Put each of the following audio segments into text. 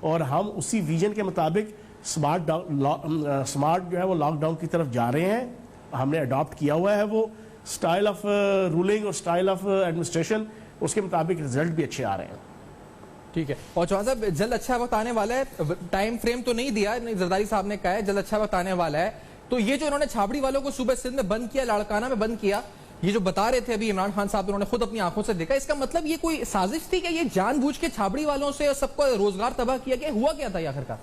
اور ہم اسی ویژن کے مطابق سمارٹ جو ہے وہ لاک ڈاؤن کی طرف جا رہے ہیں. ہم نے اڈاپٹ کیا ہوا ہے وہ سٹائل آف رولنگ اور سٹائل آف ایڈمنسٹریشن, اس کے مطابق رزلٹ بھی اچھے آ رہے ہیں. ٹھیک ہے. اور چوہان صاحب جلد اچھا وقت آنے والا ہے, ٹائم فریم تو نہیں دیا, زرداری صاحب نے کہا ہے جلد اچھا وقت آنے والا ہے. تو یہ جو انہوں نے چھابڑی والوں کو صوبہ سندھ میں بند کیا, لاڑکانہ میں بند کیا, یہ جو بتا رہے تھے ابھی عمران خان صاحب, انہوں نے خود اپنی آنکھوں سے دیکھا, اس کا مطلب یہ کوئی سازش تھی کہ یہ جان بوجھ کے چھابڑی والوں سے سب کو روزگار تباہ کیا گیا؟ ہوا کیا تھا یہ آخر کا؟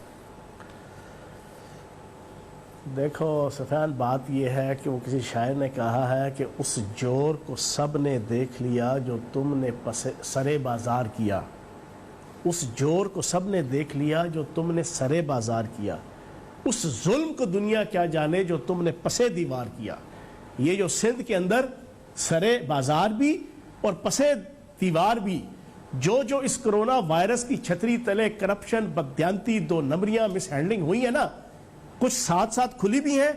دیکھو سفیان, بات یہ ہے کہ وہ کسی شاعر نے کہا ہے کہ اس جور کو سب نے دیکھ لیا جو تم نے سرے بازار کیا. اس جور کو سب نے دیکھ لیا جو تم نے سرے بازار کیا. اس ظلم کو دنیا کیا جانے جو تم نے پسے دیوار کیا. یہ جو سندھ کے اندر سرے بازار بھی اور پسے دیوار بھی, جو اس کرونا وائرس کی چھتری تلے کرپشن, بددیانتی, 2 نمبریاں, مس ہینڈلنگ ہوئی ہے نا, کچھ ساتھ ساتھ کھلی بھی ہیں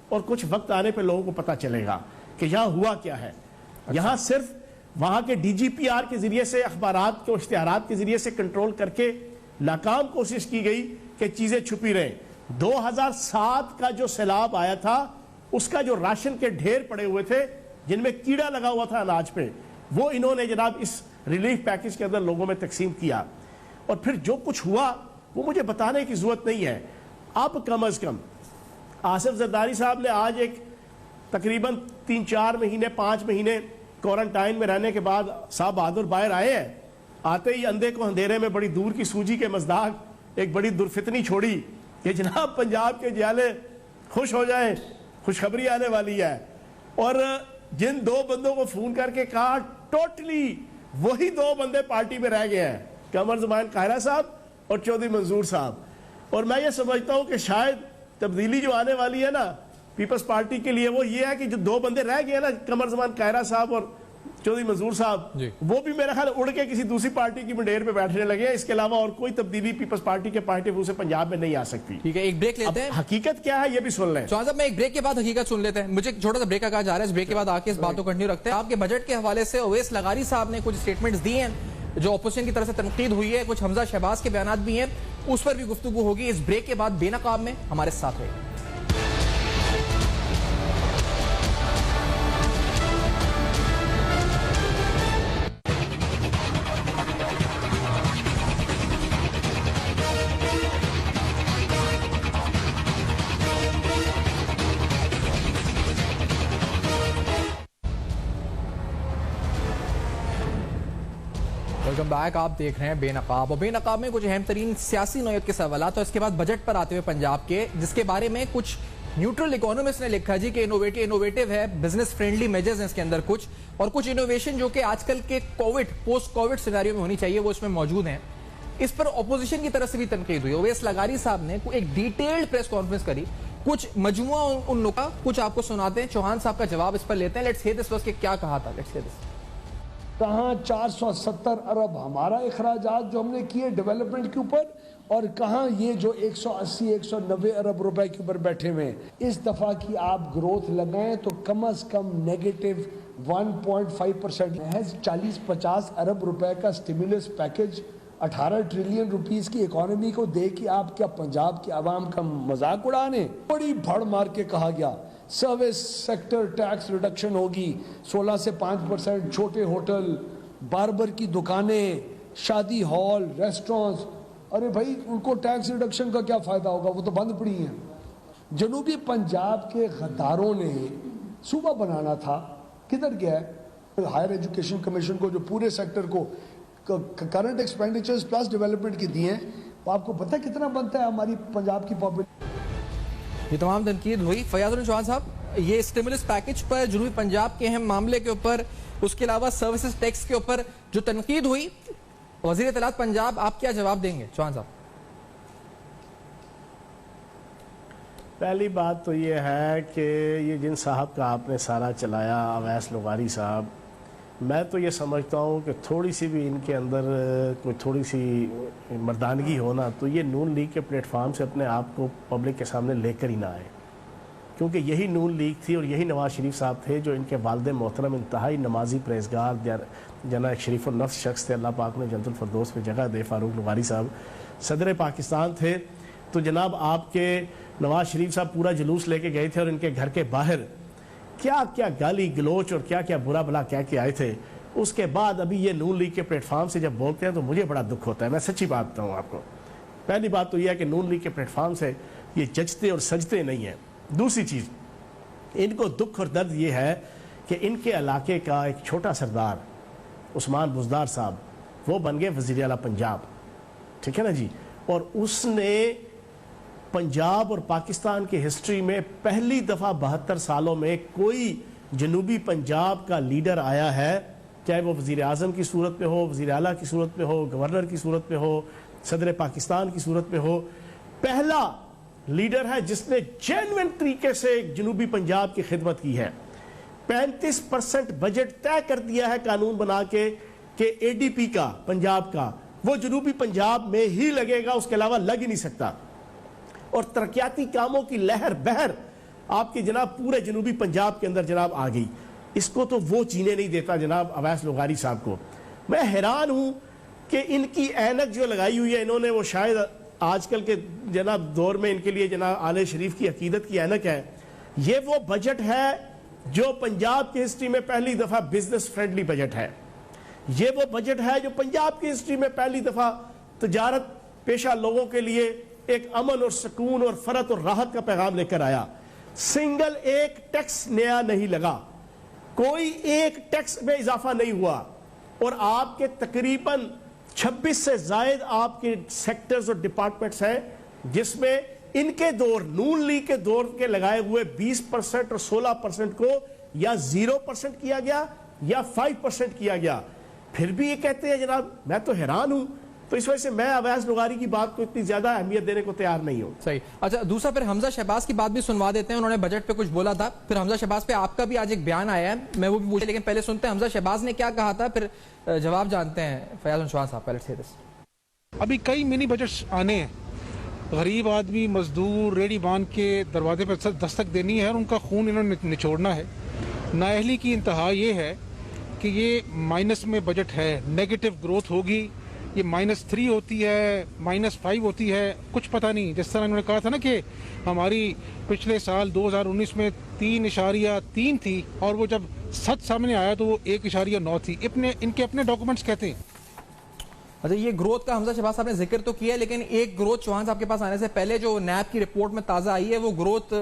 اور کچھ وقت آنے پہ لوگوں کو پتہ چلے گا کہ یہاں ہوا کیا ہے. یہاں صرف وہاں کے ڈی جی پی آر کے ذریعے سے, اخبارات کے اشتہارات کے ذریعے سے کنٹرول کر کے ناکام کوشش کی گئی کہ چیزیں چھپی رہیں. 2007 کا جو سیلاب آیا تھا, اس کا جو راشن کے ڈھیر پڑے ہوئے تھے جن میں کیڑا لگا ہوا تھا اناج پہ, وہ انہوں نے جناب اس ریلیف پیکج کے اندر لوگوں میں تقسیم کیا. اور پھر جو کچھ ہوا وہ مجھے بتانے کی ضرورت نہیں ہے. اب کم از کم آصف زرداری صاحب نے آج ایک تقریباً 3-4 مہینے 5 مہینے کوارنٹائن میں رہنے کے بعد صاحب بہادر باہر آئے ہیں. آتے ہی اندھے کو اندھیرے میں بڑی دور کی سوجی کے مزداق ایک بڑی درفتنی چھوڑی کہ جناب پنجاب کے جیالے خوش ہو جائیں, خوشخبری آنے والی ہے. اور جن 2 بندوں کو فون کر کے کہا, ٹوٹلی وہی 2 بندے پارٹی میں رہ گئے ہیں, قمر زمان قاہرہ صاحب اور چودھری منظور صاحب. اور میں یہ سمجھتا ہوں کہ شاید تبدیلی جو آنے والی ہے نا پیپلز پارٹی کے لیے, وہ یہ ہے کہ جو 2 بندے رہ گئے ہیں نا, قمر زمان قاہرہ صاحب اور چودھری منظور صاحب, وہ بھی میرا خیال اڑ کے کسی دوسری پارٹی کی منڈیر پہ بیٹھنے لگے ہیں. اس کے علاوہ اور کوئی تبدیلی پیپلز پارٹی کے پوائنٹ آف ویو سے پنجاب میں نہیں آ سکتی. ٹھیک ہے, ایک بریک لیتے ہیں. حقیقت کیا ہے یہ بھی سن لیں. چوہان صاحب میں ایک بریک کے بعد حقیقت سن لیتے ہیں. مجھے چھوٹا سا بریک کا کہا جا رہا ہے, اس بریک کے بعد آ کے اس بات کو کنٹینیو رکھتے ہیں. آپ کے بجٹ کے حوالے سے اویس لغاری صاحب نے کچھ اسٹیٹمنٹس دی ہیں جو اپوزیشن کی طرف سے تنقید ہوئی ہے, کچھ حمزہ شہباز کے بیانات بھی ہیں, اس پر بھی گفتگو ہوگی. اس بریک کے بعد بے نقاب میں ہمارے ساتھ رہے. Welcome back. آپ دیکھ رہے ہیں بے نقاب, اور بے نقاب میں کچھ اہم ترین سیاسی نوعیت کے سوالات, اور اس کے بعد بجٹ پر آتے ہوئے پنجاب کے, جس کے بارے میں کچھ نیوٹرل اکانومسٹ نے لکھا جی کہ انوویٹیو ہے, بزنس فرینڈلی میجرز ہیں اس کے اندر کچھ, اور کچھ انوویشن جو کہ آج کل کے پوسٹ کووڈ سینیریو میں ہونی چاہیے وہ اس میں موجود ہیں. اس پر اپوزیشن کی طرف سے بھی تنقید ہوئی. اویس لغاری صاحب نے ایک ڈیٹیلڈ پریس کانفرنس کری, کچھ مجموعہ ان لوگوں کا کچھ آپ کو سناتے ہیں. چوہان صاحب کا جواب اس پر لیتے ہیں. لیٹس ہیئر دس کہ کیا کہا تھا. لیٹس ہیئر دس. کہاں 470 ارب ہمارا اخراجات جو ہم نے کیے ڈیولپمنٹ کے اوپر, اور کہاں یہ جو 180-190 ارب روپے کے اوپر بیٹھے ہوئے. اس دفعہ کی آپ گروتھ لگائیں تو کم از کم نیگیٹو 1.5% ہے. 40-50 ارب روپے کا سٹیمولس پیکج 18 ٹریلین روپیز کی اکانومی کو دے کے آپ کیا پنجاب کے عوام کا مذاق اڑانے؟ بڑی بھڑ مار کے کہا گیا سروس سیکٹر ٹیکس ریڈکشن ہوگی 16 سے 5%, چھوٹے ہوٹل, باربر کی دکانیں, شادی ہال, ریسٹورانٹس. ارے بھائی ان کو ٹیکس ریڈکشن کا کیا فائدہ ہوگا, وہ تو بند پڑی ہیں. جنوبی پنجاب کے غداروں نے صوبہ بنانا تھا, کدھر گیا ہے؟ ہائر ایجوکیشن کمیشن کو جو پورے سیکٹر کو کرنٹ ایکسپینڈیچرز پلس ڈیولپمنٹ کی دی ہیں, آپ کو پتہ کتنا بنتا ہے ہماری پنجاب کی پاپولیشن. یہ تمام تنقید ہوئی. فیاض الدین چوہان صاحب, یہ اسٹیمولس پیکج پر, جنوبی پنجاب کے اہم معاملے کے اوپر, اس کے علاوہ سروسز ٹیکس کے اوپر جو تنقید ہوئی, وزیر اطلاعات پنجاب آپ کیا جواب دیں گے چوہان صاحب؟ پہلی بات تو یہ ہے کہ یہ جن صاحب کا آپ نے سارا چلایا, اویس لغاری صاحب, میں تو یہ سمجھتا ہوں کہ تھوڑی سی بھی ان کے اندر کوئی تھوڑی سی مردانگی ہونا تو یہ نون لیگ کے پلیٹ فارم سے اپنے آپ کو پبلک کے سامنے لے کر ہی نہ آئے, کیونکہ یہی نون لیگ تھی اور یہی نواز شریف صاحب تھے جو ان کے والد محترم انتہائی نمازی پرہیزگار جناب ایک شریف النفس شخص تھے, اللہ پاک نے جنت الفردوس میں جگہ دے, فاروق لغاری صاحب, صدر پاکستان تھے تو جناب آپ کے نواز شریف صاحب پورا جلوس لے کے گئے تھے اور ان کے گھر کے باہر کیا کیا گالی گلوچ اور کیا کیا برا بلا کہہ کے آئے تھے. اس کے بعد ابھی یہ نون لیگ کے پلیٹ فارم سے جب بولتے ہیں تو مجھے بڑا دکھ ہوتا ہے. میں سچی بات بتاؤں آپ کو. پہلی بات تو یہ ہے کہ نون لیگ کے پلیٹ فارم سے یہ جچتے اور سجتے نہیں ہیں. دوسری چیز, ان کو دکھ اور درد یہ ہے کہ ان کے علاقے کا ایک چھوٹا سردار عثمان بزدار صاحب وہ بن گئے وزیر اعلیٰ پنجاب, ٹھیک ہے نا جی, اور اس نے پنجاب اور پاکستان کی ہسٹری میں پہلی دفعہ 72 سالوں میں کوئی جنوبی پنجاب کا لیڈر آیا ہے, چاہے وہ وزیر اعظم کی صورت میں ہو, وزیر اعلیٰ کی صورت میں ہو, گورنر کی صورت میں ہو, صدر پاکستان کی صورت میں ہو, پہلا لیڈر ہے جس نے جینوئن طریقے سے جنوبی پنجاب کی خدمت کی ہے. 35% بجٹ طے کر دیا ہے قانون بنا کے کہ اے ڈی پی کا پنجاب کا وہ جنوبی پنجاب میں ہی لگے گا, اس کے علاوہ لگ ہی نہیں سکتا. اور ترقیاتی کاموں کی لہر بہر آپ کے جناب پورے جنوبی پنجاب کے اندر جناب آ گئی. اس کو تو وہ چینے نہیں دیتا جناب اویس لغاری صاحب کو. میں حیران ہوں کہ ان کی اینک جو لگائی ہوئی ہے انہوں نے, وہ شاید آج کل کے جناب دور میں ان کے لیے جناب آل شریف کی عقیدت کی اینک ہے. یہ وہ بجٹ ہے جو پنجاب کی ہسٹری میں پہلی دفعہ بزنس فرینڈلی بجٹ ہے. یہ وہ بجٹ ہے جو پنجاب کی ہسٹری میں پہلی دفعہ تجارت پیشہ لوگوں کے لیے ایک امن اور سکون اور فرحت اور راحت کا پیغام لے کر آیا. سنگل ایک ٹیکس نیا نہیں لگا, کوئی ایک ٹیکس میں اضافہ نہیں ہوا, اور آپ کے تقریباً 26 سے زائد آپ کے سیکٹرز اور ڈپارٹمنٹس ہیں جس میں ان کے دور نون لیگ کے دور کے لگائے ہوئے 20% اور 16% کو یا 0% کیا گیا یا 5% کیا گیا. پھر بھی یہ کہتے ہیں جناب, میں تو حیران ہوں. تو اس وجہ سے میں اویس لغاری کی بات کو اتنی زیادہ اہمیت دینے کو تیار نہیں ہوں. صحیح. اچھا, دوسرا پھر حمزہ شہباز کی بات بھی سنوا دیتے ہیں. انہوں نے بجٹ پہ کچھ بولا تھا, پھر حمزہ شہباز پہ آپ کا بھی آج ایک بیان آیا ہے, میں وہ بھی پوچھے, لیکن پہلے سنتے ہیں حمزہ شہباز نے کیا کہا تھا, پھر جواب جانتے ہیں فیاض انشوان صاحب. پہلے سے ابھی کئی منی بجٹس آنے ہیں. غریب آدمی, مزدور, ریڑھی باندھ کے دروازے پر دستک دینی ہے اور ان کا خون انہوں نے نچوڑنا ہے. نااہلی کی انتہا یہ ہے کہ یہ مائنس میں بجٹ ہے, نیگیٹو گروتھ ہوگی, یہ -3 ہوتی ہے, -5 ہوتی ہے, کچھ پتہ نہیں. جس طرح انہوں نے کہا تھا نا کہ ہماری پچھلے سال 2019 میں 3.3 تھی اور وہ جب سچ سامنے آیا تو وہ 1.9 تھی. ان کے اپنے ڈاکومنٹس کہتے ہیں. اچھا, یہ گروتھ کا حمزہ شہباز صاحب نے ذکر تو کیا ہے, لیکن ایک گروتھ چوہان صاحب کے پاس آنے سے پہلے جو نیب کی رپورٹ میں تازہ آئی ہے وہ گروتھ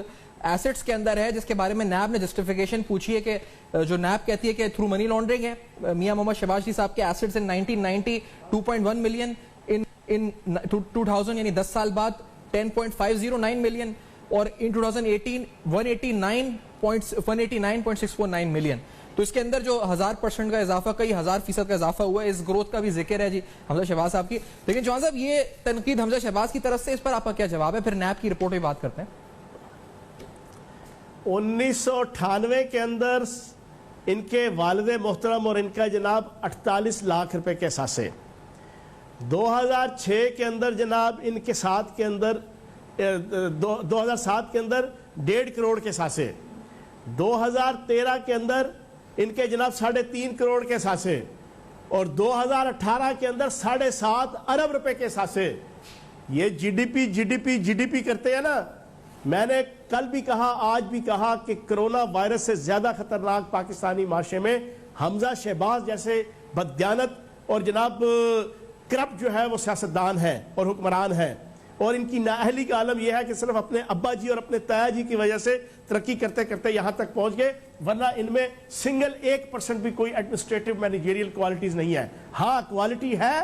ایسٹس کے اندر ہے, جس کے بارے میں نیب نے جسٹیفیکیشن پوچھی ہے کہ جو نیب کہتی ہے کہ تھرو منی لانڈرنگ ہے. میاں محمد شہباز شریف صاحب کے ایسٹس ان 1990 2.1 ملین, ان 2000 یعنی 10 سال بعد 10.509 ملین, اور ان 2018 189.649 ملین. تو اس کے اندر جو 1000% کا اضافہ, کئی 1000% کا اضافہ ہوا ہے, اس گروتھ کا بھی ذکر ہے جی حمزہ شہباز صاحب کی. لیکن چوہان صاحب, یہ تنقید حمزہ شہباز کی طرف سے, اس پر آپ کا کیا جواب ہے؟ پھر نیب کی رپورٹ پہ بات کرتے ہیں. 1998 کے اندر ان کے والد محترم اور ان کا جناب 48 لاکھ روپے کے اثاثے, 2006 کے اندر جناب ان کے 7 کے اندر 2007 کے اندر 1.5 کروڑ کے اثاثے, 2013 کے اندر ان کے جناب 3.5 کروڑ کے اثاثے, اور 2018 کے اندر 7.5 ارب روپے کے اثاثے. یہ جی ڈی پی کرتے ہیں نا. میں نے کل بھی کہا, آج بھی کہا کہ کرونا وائرس سے زیادہ خطرناک پاکستانی معاشرے میں حمزہ شہباز جیسے بددیانت اور جناب کرپٹ جو ہے وہ سیاستدان ہے اور حکمران ہے, اور ان کی نااہلی کا عالم یہ ہے کہ صرف اپنے ابا جی اور اپنے تایا جی کی وجہ سے ترقی کرتے کرتے یہاں تک پہنچ گئے, ورنہ ان میں سنگل 1% بھی کوئی ایڈمنسٹریٹو مینیجریل کوالٹیز نہیں ہے. ہاں کوالٹی ہے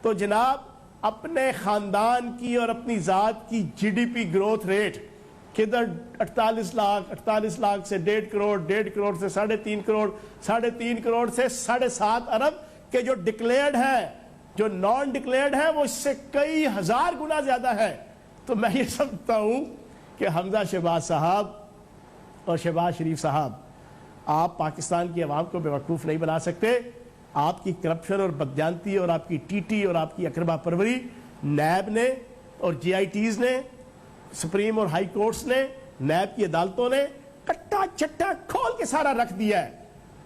تو جناب اپنے خاندان کی اور اپنی ذات کی G D P growth rate کدھر 48 لاکھ سے 1.5 کروڑ, 1.5 کروڑ سے 3.5 کروڑ, 3.5 کروڑ سے 7.5 ارب کے جو ڈکلیئرڈ ہے, جو نان ڈکلیئرڈ ہے وہ اس سے کئی ہزار گنا زیادہ ہے. تو میں یہ سمجھتا ہوں کہ حمزہ شہباز صاحب اور شہباز شریف صاحب, آپ پاکستان کی عوام کو بیوقوف نہیں بنا سکتے. آپ کی کرپشن اور بددیانتی اور آپ کی ٹی ٹی اور آپ کی اقربا پروری نیب نے اور جی آئی ٹیز نے, سپریم اور ہائی کورٹس نے, نیب کی عدالتوں نے کٹا چٹا کھول کے سارا رکھ دیا ہے.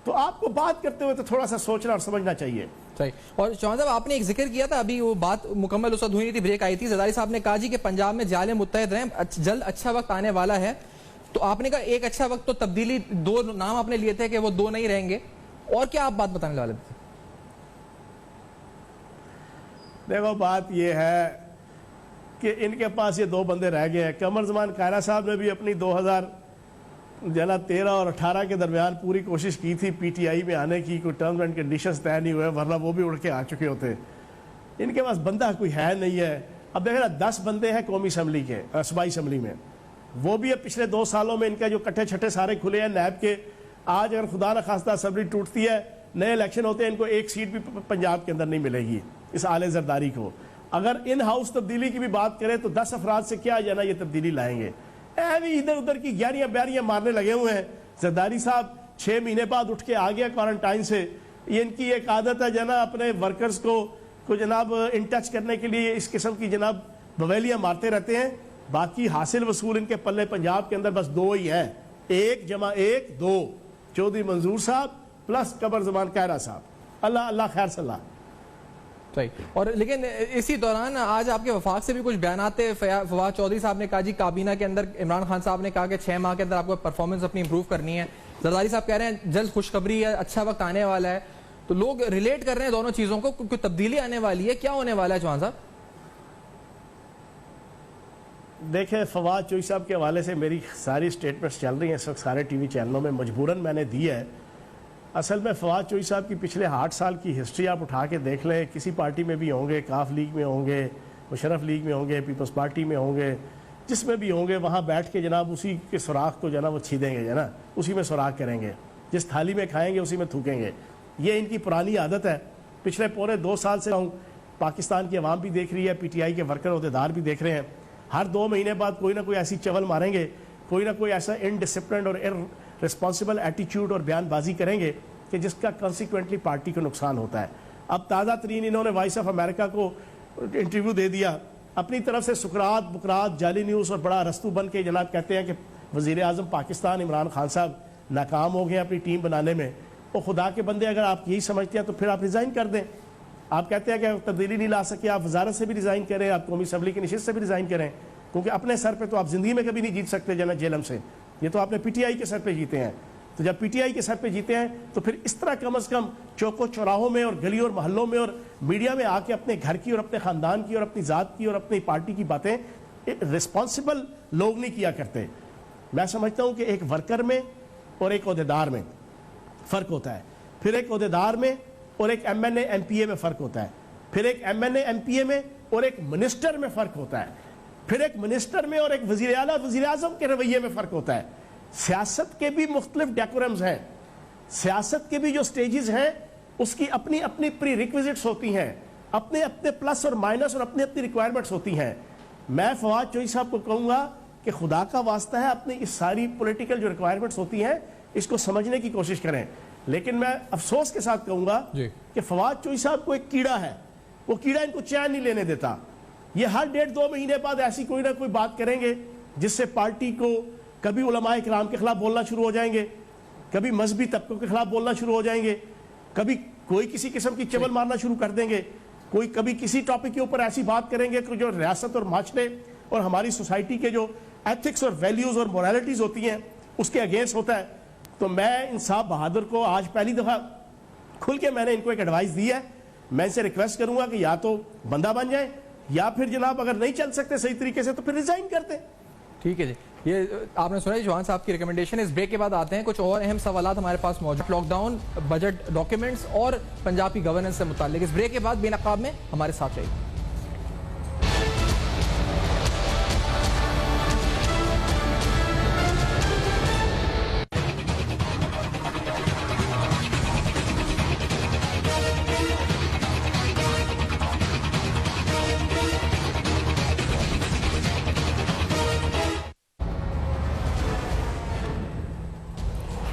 تو آپ کو بات کرتے ہوئے تو تھوڑا سا سوچنا اور سمجھنا چاہیے. صحیح. اور چوہان صاحب آپ نے ایک ذکر کیا تھا, ابھی وہ بات مکمل اس وقت ہوئی نہیں تھی, بریک آئی تھی, زرداری صاحب نے کہا جی کہ پنجاب میں جالے متحد رہیں, جلد اچھا وقت آنے والا ہے. تو آپ نے کہا ایک اچھا وقت تو تبدیلی, 2 نام آپ نے لیے تھے کہ وہ 2 نہیں رہیں گے, اور کیا آپ بات بتانے والے تھے؟ دیکھو بات یہ ہے کہ ان کے پاس یہ 2 بندے رہ گئے ہیں. قمر زمان قائرہ صاحب نے بھی اپنی 2013 اور 18 کے درمیان پوری کوشش کی تھی پی ٹی آئی میں آنے کی, کوئی ٹرمز اینڈ کنڈیشنز طے نہیں ہوئے, ورنہ وہ بھی اڑ کے آ چکے ہوتے. ان کے پاس بندہ کوئی ہے نہیں ہے. اب دیکھیں نا 10 بندے ہیں قومی اسمبلی کے, صوبائی اسمبلی میں, وہ بھی اب پچھلے 2 سالوں میں ان کا جو کٹھے چھٹے سارے کھلے ہیں نیب کے. آج اگر خدا نخواستہ اسمبلی ٹوٹتی ہے, نئے الیکشن ہوتے ہیں, ان کو ایک سیٹ بھی پنجاب کے اندر نہیں ملے گی اس آل زرداری کو. اگر ان ہاؤس تبدیلی کی بھی بات کریں تو 10 افراد سے کیا جانا یہ تبدیلی لائیں گے. ادھر ادھر کی گیاریاں بیاریاں مارنے لگے ہوئے ہیں. زرداری صاحب 6 مہینے بعد اٹھ کے آ گیا کوارنٹائن سے. یہ ان کی ایک عادت ہے جناب اپنے ورکرز کو جناب ان ٹچ کرنے کے لیے اس قسم کی جناب بویلیاں مارتے رہتے ہیں. باقی حاصل وصول ان کے پلے پنجاب کے اندر بس 2 ہی ہیں, 1 + 1 2, چودھری منظور صاحب پلس قمر زمان قائرہ صاحب. اللہ خیر صلاح. صحیح. اور لیکن اسی دوران آج آپ کے وفاق سے بھی کچھ بیانات تھے. فواد چودھری صاحب نے کہا جی کابینہ کے اندر عمران خان صاحب نے کہا کہ 6 ماہ کے اندر آپ کو پرفارمنس اپنی امپروو کرنی ہے. زرداری صاحب کہہ رہے ہیں جلد خوشخبری ہے, اچھا وقت آنے والا ہے. تو لوگ ریلیٹ کر رہے ہیں دونوں چیزوں کو, کوئی تبدیلی آنے والی ہے, کیا ہونے والا ہے چوہان صاحب؟ دیکھیں فواد چوہدری صاحب کے حوالے سے میری ساری سٹیٹمنٹس چل رہی ہیں اس وقت سارے ٹی وی چینلوں میں, مجبوراً میں نے دی ہے. اصل میں فواد چوہدری صاحب کی پچھلے 8 سال کی ہسٹری آپ اٹھا کے دیکھ لیں, کسی پارٹی میں بھی ہوں گے, کاف لیگ میں ہوں گے, مشرف لیگ میں ہوں گے, پیپلز پارٹی میں ہوں گے, جس میں بھی ہوں گے, وہاں بیٹھ کے جناب اسی کے سوراخ کو جناب وہ چھیدیں گے, جناب اسی میں سوراخ کریں گے, جس تھالی میں کھائیں گے اسی میں تھوکیں گے. یہ ان کی پرانی عادت ہے. پچھلے پورے 2 سال سے پاکستان کی عوام بھی دیکھ رہی ہے, پی ٹی آئی کے ورکر عہدیدار بھی دیکھ رہے ہیں. ہر 2 مہینے بعد کوئی نہ کوئی ایسی چول ماریں گے, کوئی نہ کوئی ایسا انڈسپلنڈ اور ارسپانسبل ایٹیچیوڈ اور بیان بازی کریں گے کہ جس کا کنسیکوینٹلی پارٹی کو نقصان ہوتا ہے. اب تازہ ترین انہوں نے وائس آف امریکہ کو انٹرویو دے دیا, اپنی طرف سے سکرات بکرات جعلی نیوز اور بڑا رستو بن کے جناب کہتے ہیں کہ وزیر اعظم پاکستان عمران خان صاحب ناکام ہو گئے اپنی ٹیم بنانے میں. وہ خدا کے بندے, اگر آپ یہی سمجھتے ہیں تو پھر آپ ریزائن کر دیں. آپ کہتے ہیں کہ تبدیلی نہیں لا سکے, آپ وزارت سے بھی ریزائن کریں, آپ قومی اسمبلی کی نشست سے بھی ریزائن کریں, کیونکہ اپنے سر پہ تو آپ زندگی میں کبھی نہیں جیت سکتے جناب جیلم سے. یہ تو آپ نے پی ٹی آئی کے سر پہ جیتے ہیں. تو جب پی ٹی آئی کے سر پہ جیتے ہیں تو پھر اس طرح کم از کم چوکوں چوراہوں میں اور گلیوں اور محلوں میں اور میڈیا میں آ کے اپنے گھر کی اور اپنے خاندان کی اور اپنی ذات کی اور اپنی پارٹی کی باتیں رسپانسبل لوگ نہیں کیا کرتے. میں سمجھتا ہوں کہ ایک ورکر میں اور ایک عہدیدار میں فرق ہوتا ہے, پھر ایک عہدیدار میں اور ایک M N A M P A میں فرق ہوتا ہے, پھر ایک M N A M P A میں اور ایک منسٹر میں فرق ہوتا ہے, پھر ایک منسٹر میں اور ایک وزیر اعلیٰ وزیر اعظم کے رویے میں فرق ہوتا ہے. سیاست کے بھی مختلف ڈیکورمز ہیں, سیاست کے بھی جو سٹیجز ہیں اس کی اپنی اپنی پری ریکویزٹس ہوتی ہیں, اپنے اپنے پلس اور مائنس اور اپنی اپنی ریکوائرمنٹس ہوتی ہیں. میں فواد چوہدری صاحب کو کہوں گا کہ خدا کا واسطہ ہے اپنی اس ساری پولیٹیکل جو ریکوائرمنٹس ہوتی ہیں اس کو سمجھنے کی کوشش کریں. لیکن میں افسوس کے ساتھ کہوں گا کہ فواد چوہدری صاحب کو ایک کیڑا ہے, وہ کیڑا ان کو چین نہیں لینے دیتا. یہ ہر 1.5-2 مہینے بعد ایسی کوئی نہ کوئی بات کریں گے جس سے پارٹی کو کبھی علماء کرام کے خلاف بولنا شروع ہو جائیں گے, کبھی مذہبی طبقوں کے خلاف بولنا شروع ہو جائیں گے, کبھی کوئی کسی قسم کی چول مارنا شروع کر دیں گے, کوئی کبھی کسی ٹاپک کے اوپر ایسی بات کریں گے کہ جو ریاست اور معاشرے اور ہماری سوسائٹی کے جو ایتھکس اور ویلیوز اور مورالٹیز ہوتی ہیں اس کے اگینسٹ ہوتا ہے. تو میں انصاف بہادر کو آج پہلی دفعہ کھل کے میں نے ان کو ایک ایڈوائس دی ہے. میں ان سے ریکویسٹ کروں گا کہ یا تو بندہ بن جائیں یا پھر جناب اگر نہیں چل سکتے صحیح طریقے سے تو پھر ریزائن کرتے. ٹھیک ہے جی, یہ آپ نے سنا ہے چوہان صاحب کی ریکمنڈیشن. اس بریک کے بعد آتے ہیں, کچھ اور اہم سوالات ہمارے پاس موجود, لاک ڈاؤن, بجٹ ڈاکیومنٹس اور پنجاب کی گورننس سے متعلق. اس بریک کے بعد بے نقاب میں ہمارے ساتھ رہیے.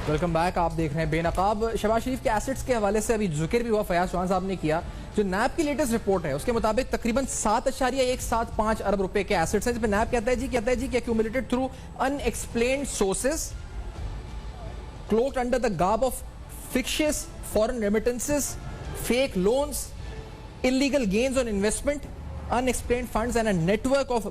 ویلکم بیک, آپ دیکھ رہے ہیں بے نقاب. شہباز شریف کے ایسٹس کے حوالے سے ابھی ذکر بھی ہوا, فیاض چوہان صاحب نے کیا. جو نیب کی لیٹسٹ رپورٹ ہے اس کے مطابق تقریباً 7.175 ارب روپے کے ایسٹس ہیں, جس پہ نیب کہتا ہے جی کہ accumulated through unexplained sources cloaked under the garb of fictitious foreign remittances fake loans, illegal gains on investment, unexplained funds and a network of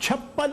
56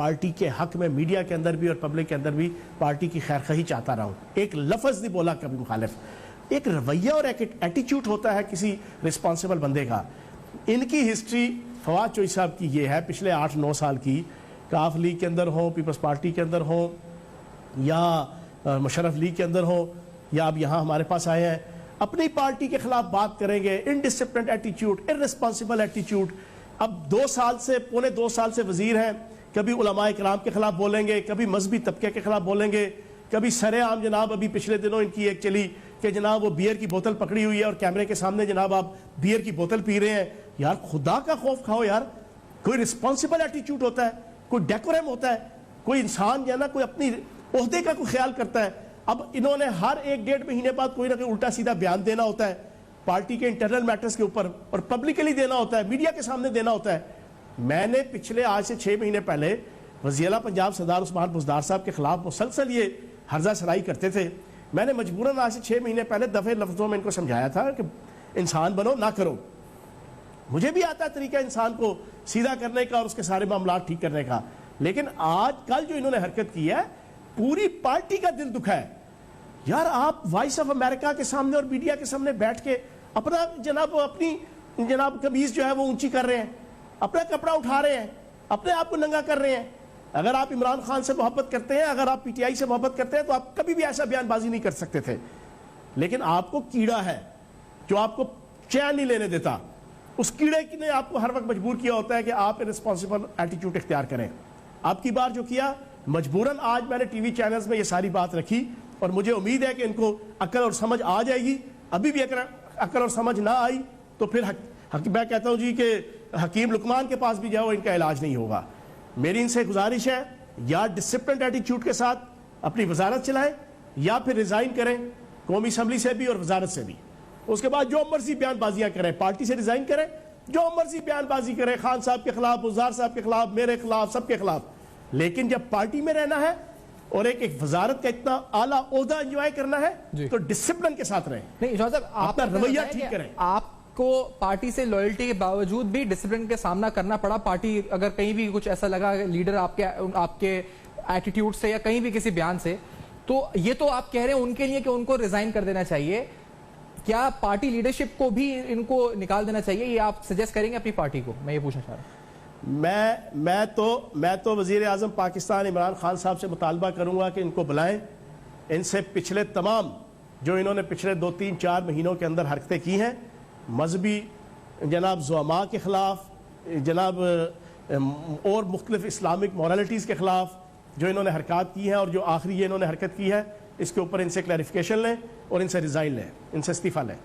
party کے حق میں میڈیا کے اندر بھی اور پبلک کے اندر بھی پارٹی کی خیر خواہی چاہتا رہا ہوں. ایک لفظ نہیں بولا کبھی مخالف. ایک رویہ اور ایک ایٹیچیوڈ ہوتا ہے کسی رسپانسبل بندے کا. ان کی ہسٹری فواد چوہدری صاحب کی یہ ہے پچھلے 8-9 سال کی, کاف لیگ کے اندر ہوں, پیپلز پارٹی کے اندر ہوں, یا مشرف لیگ کے اندر ہوں, یا اب یہاں ہمارے پاس آئے ہیں, اپنی پارٹی کے خلاف بات کریں گے, انڈسپلنڈ ایٹیچیوڈ, ارسپانسبل ایٹیچیوڈ. اب 2 سال سے پونے 2 سال سے وزیر ہیں, کبھی علماء کرام کے خلاف بولیں گے, کبھی مذہبی طبقے کے خلاف بولیں گے, کبھی سر عام جناب ابھی پچھلے دنوں ان کی ایک چلی کہ جناب وہ بیئر کی بوتل پکڑی ہوئی ہے اور کیمرے کے سامنے جناب آپ بیئر کی بوتل پی رہے ہیں. یار خدا کا خوف کھاؤ یار, کوئی رسپانسبل ایٹیچیوڈ ہوتا ہے, کوئی ڈیکورم ہوتا ہے, کوئی انسان جو ہے نا کوئی اپنی عہدے کا کوئی خیال کرتا ہے. اب انہوں نے ہر 1-1.5 مہینے بعد کوئی نہ کوئی الٹا سیدھا بیان دینا ہوتا ہے پارٹی کے انٹرنل میٹرز کے اوپر, اور پبلکلی دینا ہوتا ہے, میڈیا کے سامنے دینا ہوتا ہے. میں نے پچھلے آج سے 6 مہینے پہلے وزیر اعلیٰ پنجاب سردار عثمان بزدار صاحب کے خلاف مسلسل یہ ہرزہ سرائی کرتے تھے. میں نے مجبوراً آج سے 6 مہینے پہلے دفعہ لفظوں میں ان کو سمجھایا تھا کہ انسان بنو نہ کرو. مجھے بھی آتا ہے طریقہ انسان کو سیدھا کرنے کا اور اس کے سارے معاملات ٹھیک کرنے کا, لیکن آج کل جو انہوں نے حرکت کی ہے پوری پارٹی کا دل دکھا ہے. یار آپ وائس آف امریکہ کے سامنے اور میڈیا کے سامنے بیٹھ کے اپنا اپنی قمیض جو ہے وہ اونچی کر رہے ہیں, اپنا کپڑا اٹھا رہے ہیں, اپنے آپ کو ننگا کر رہے ہیں. اگر آپ عمران خان سے محبت کرتے ہیں, اگر آپ پی ٹی آئی سے محبت کرتے ہیں تو آپ کبھی بھی ایسا بیان بازی نہیں کر سکتے تھے. لیکن آپ کو کیڑا ہے جو آپ کو چین نہیں لینے دیتا. اس کیڑے نے آپ کو ہر وقت مجبور کیا ہوتا ہے کہ آپ رسپانسبل ایٹیٹیوڈ اختیار کریں. آپ کی بار جو کیا مجبوراً آج میں نے ٹی وی چینلز میں یہ ساری بات رکھی, اور مجھے امید ہے کہ ان کو عقل اور سمجھ آ جائے گی. ابھی بھی عقل اور سمجھ نہ آئی تو پھر میں کہتا ہوں جی کہ حکیم لقمان کے پاس بھی جاؤ, ان کا علاج نہیں ہوگا. میری ان سے گزارش ہے یا ڈسپلنڈ ایٹیٹیوڈ کے ساتھ اپنی وزارت چلائیں, یا پھر ریزائن کریں قومی اسمبلی سے بھی اور وزارت سے بھی. اس کے بعد جو مرضی بیان بازیاں کریں, پارٹی سے ریزائن کریں, جو مرضی بیان بازی کریں خان صاحب کے خلاف, بزدار صاحب کے خلاف, میرے خلاف, سب کے خلاف. لیکن جب پارٹی میں رہنا ہے اور ایک وزارت کا اتنا اعلیٰ عہدہ انجوائے کرنا ہے تو ڈسپلن کے ساتھ رہیں. نہیں جواد صاحب, اپنا رویہ ٹھیک کریں. آپ کو پارٹی سے لائلٹی کے باوجود بھی ڈسپلن کے سامنا کرنا پڑا. پارٹی اگر کہیں بھی کچھ ایسا لگا لیڈر آپ کے ایٹیٹیوڈ سے یا کہیں بھی کسی بیان سے, تو یہ تو آپ کہہ رہے ہیں ان کے لیے کہ ان کو ریزائن کر دینا چاہیے. کیا پارٹی لیڈرشپ کو بھی ان کو نکال دینا چاہیے, یہ آپ سجیسٹ کریں گے اپنی پارٹی کو؟ میں یہ پوچھنا چاہ رہا ہوں. میں تو وزیر اعظم پاکستان عمران خان صاحب سے مطالبہ کروں گا کہ ان کو بلائیں. ان سے پچھلے تمام جو انہوں نے پچھلے 2-3-4 مہینوں کے اندر حرکتیں کی ہیں, مذہبی جناب زعماء کے خلاف, جناب اور مختلف اسلامک مورالٹیز کے خلاف جو انہوں نے حرکات کی ہیں, اور جو آخری یہ انہوں نے حرکت کی ہے, اس کے اوپر ان سے کلیریفیکیشن لیں اور ان سے ریزائن لیں, ان سے استعفیٰ لیں.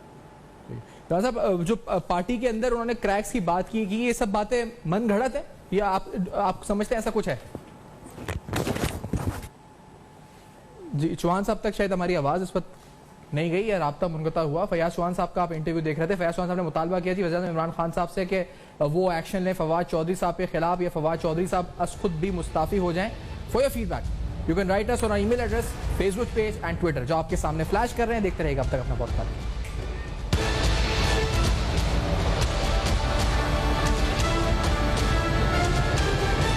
صاحب جو پارٹی کے اندر انہوں نے کریکس کی بات کی, یہ سب باتیں من گھڑت ہے یا آپ سمجھتے ہیں ایسا کچھ ہے؟ جی چوہان صاحب تک شاید ہماری آواز اس وقت نہیں گئی یا رابطہ منقطع ہوا. فیاض چوہان صاحب کا آپ انٹرویو دیکھ رہے تھے. فیاض چوہان صاحب نے مطالبہ کیا جی وزیر اعظم عمران خان صاحب سے کہ وہ ایکشن لیں فواد چودھری صاحب کے خلاف, یا فواد چودھری صاحب از خود بھی مستعفی ہو جائیں. For your feedback you can write us on email address, Facebook page and Twitter, جو آپ کے سامنے فلیش کر رہے ہیں. دیکھتے رہیے گا اب تک اپنا پوڈکاسٹ.